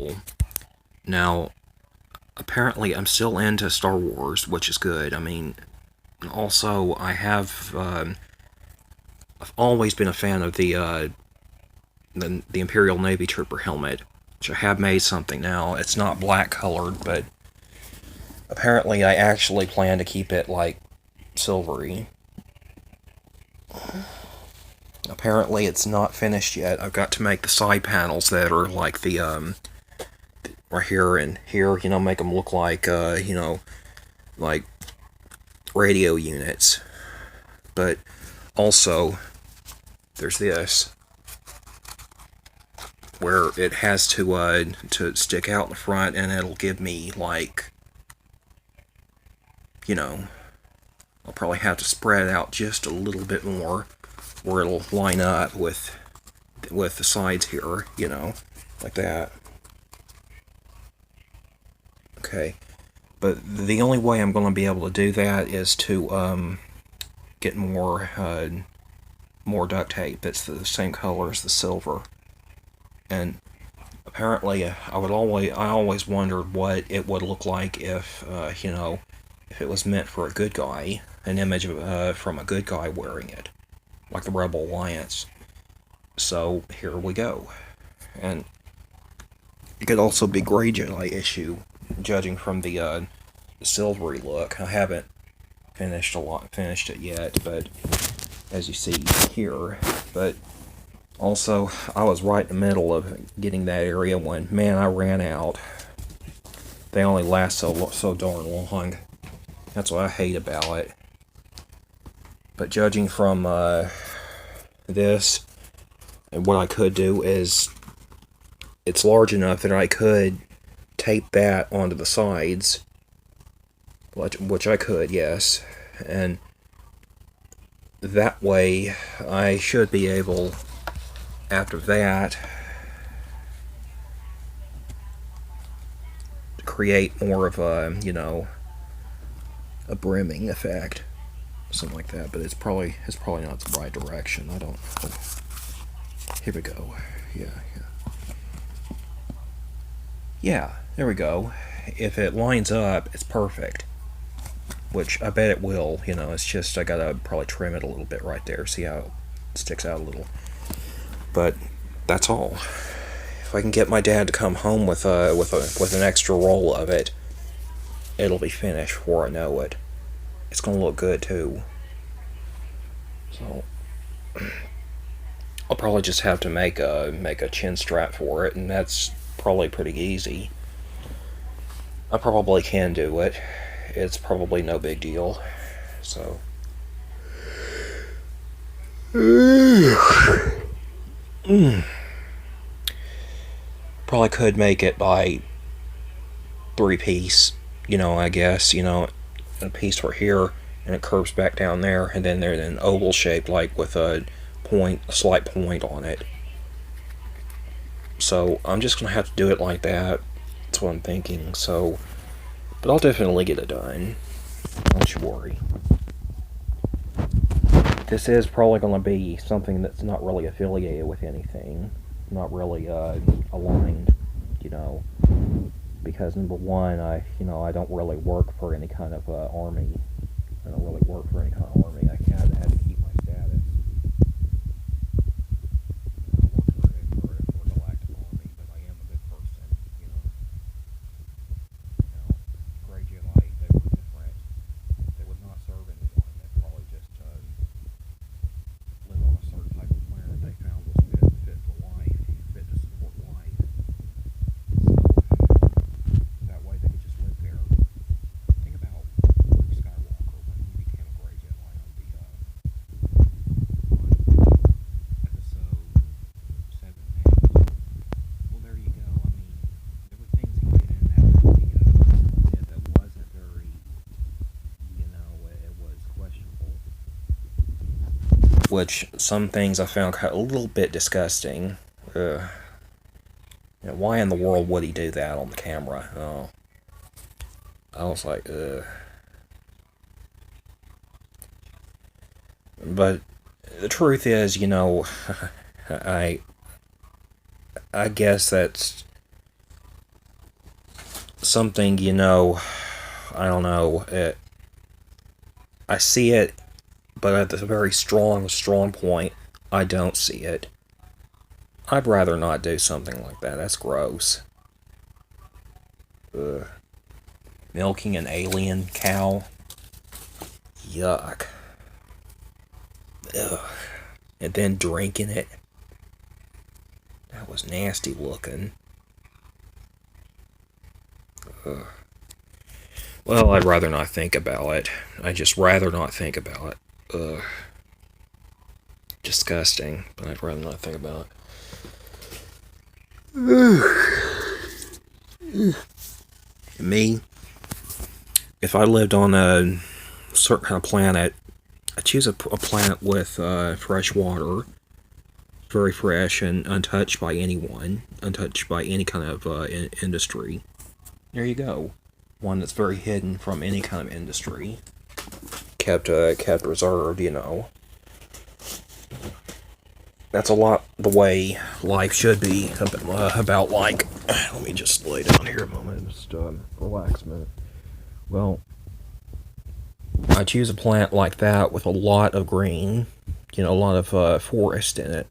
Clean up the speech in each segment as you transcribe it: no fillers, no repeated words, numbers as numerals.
Imperial. Now, apparently I'm still into Star Wars, which is good. I mean, also, I've always been a fan of the Imperial Navy Trooper helmet, which I have made something now. It's not black colored, but apparently I actually plan to keep it, like, silvery. Apparently it's not finished yet. I've got to make the side panels that are like right here and here, make them look like, like radio units. But also, there's this, where it has to stick out in the front, and it'll give me, like, I'll probably have to spread it out just a little bit more, where it'll line up with the sides here, like that. Okay, but the only way I'm going to be able to do that is to get more duct tape that's the same color as the silver. And apparently, I always wondered what it would look like if if it was meant for a good guy, an image from a good guy wearing it, like the Rebel Alliance. So here we go, and it could also be Greyjoy issue, judging from the silvery look. I haven't finished it yet, but as you see here, but also I was right in the middle of getting that area when, man, I ran out. They only last so darn long. That's what I hate about it. But judging from this, and what I could do is, it's large enough that I could tape that onto the sides, which I could, yes, and that way I should be able, after that, to create more of a brimming effect, something like that. But it's probably not the right direction. I don't know. Here we go. Yeah, there we go. If it lines up, it's perfect. Which I bet it will. It's just I gotta probably trim it a little bit right there. See how it sticks out a little. But that's all. If I can get my dad to come home with an extra roll of it, it'll be finished before I know it. It's gonna look good too. So I'll probably just have to make a chin strap for it, and that's probably pretty easy. I probably can do it. It's probably no big deal. So probably could make it by 3-piece, I guess, a piece right here, and it curves back down there, and then there's an oval shape, like with a slight point on it. So I'm just gonna have to do it like that. That's what I'm thinking. So, but I'll definitely get it done. Don't you worry. This is probably gonna be something that's not really affiliated with anything, not really aligned, because number one, I don't really work for any kind of army. I don't really work for any kind of army. I had to keep my status. I don't work for a galactic army, but I am a good person. Grey Jedi, they were different. They would not serve anyone. They probably just live on a certain type of planet they found was fit for life, fit to support life. So that way they could just live there. Think about Luke Skywalker when he became a Grey Jedi on episode 7 and 8. Well, there you go. I mean, there were things he did in that movie that wasn't very, it was questionable. Which some things I found a little bit disgusting. Why in the world would he do that on the camera? Oh, I was like, ugh. But the truth is, I guess that's something, you know, I don't know. I see it, but at the very strong point, I don't see it. I'd rather not do something like that. That's gross. Ugh. Milking an alien cow? Yuck. Ugh. And then drinking it? That was nasty looking. Ugh. Well, I'd rather not think about it. I'd just rather not think about it. Ugh. Disgusting, but I'd rather not think about it. Me, if I lived on a certain kind of planet, I choose a planet with fresh water, very fresh and untouched by anyone, untouched by any kind of industry. There you go. One that's very hidden from any kind of industry. Kept reserved, you know. That's a lot the way life should be about like. Let me just lay down here a moment. Just relax a minute. Well, I choose a plant like that with a lot of green, you know, a lot of forest in it.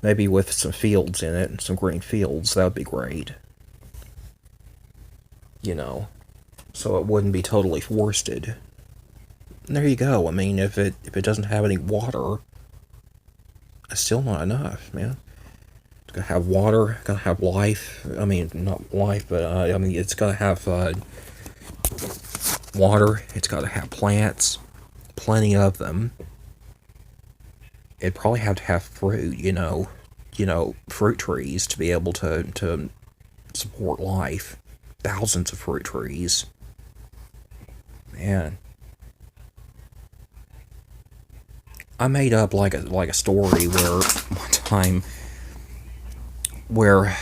Maybe with some fields in it, some green fields. That would be great. You know, so it wouldn't be totally forested. And there you go. I mean, if it doesn't have any water, it's still not enough, man. It's gotta have water, gotta have life. I mean, not life, but I mean, it's gotta have water. It's gotta have plants, plenty of them. It'd probably have to have fruit, you know, fruit trees to be able to support life. Thousands of fruit trees. Man. I made up like a story where one time where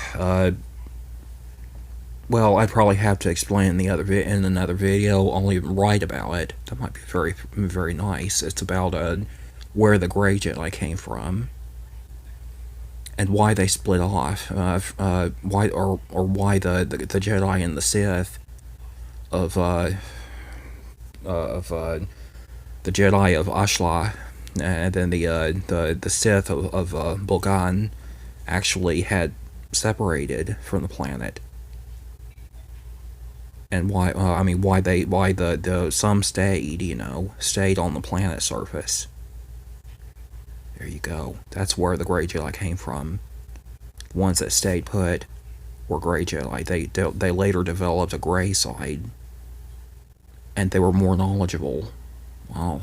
well, I'd probably have to explain in in another video. I'll even write about it. That might be very nice. It's about where the Grey Jedi came from and why they split off. Why why the Jedi and the Sith of the Jedi of Ashla and then the Sith of Bogan actually had separated from the planet, and why I mean why the some stayed, you know, stayed on the planet surface. There you go. That's where the Grey Jedi came from. The ones that stayed put were Grey Jedi. They later developed a Grey side, and they were more knowledgeable. Wow.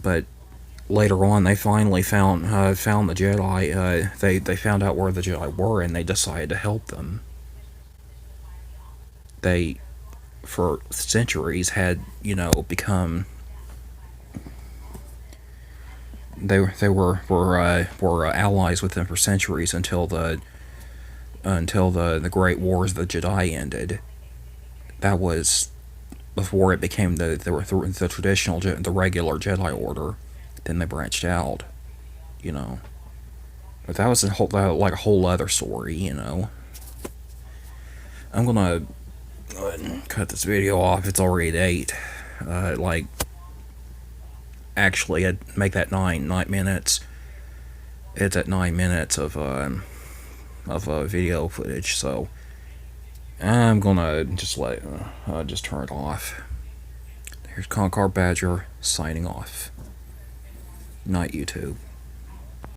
But later on, they finally found the Jedi. They found out where the Jedi were, and they decided to help them. They, for centuries, had, you know, become. They were allies with them for centuries until the Great Wars of the Jedi ended. That was before it became the traditional, the regular Jedi Order. Then they branched out, you know. But that was like a whole other story, you know. I'm gonna cut this video off. It's already at 8. Like, actually, I'd make that 9 minutes. It's at 9 minutes of video footage, so I'm gonna just just turn it off. Here's Concar Badger signing off. Night, YouTube.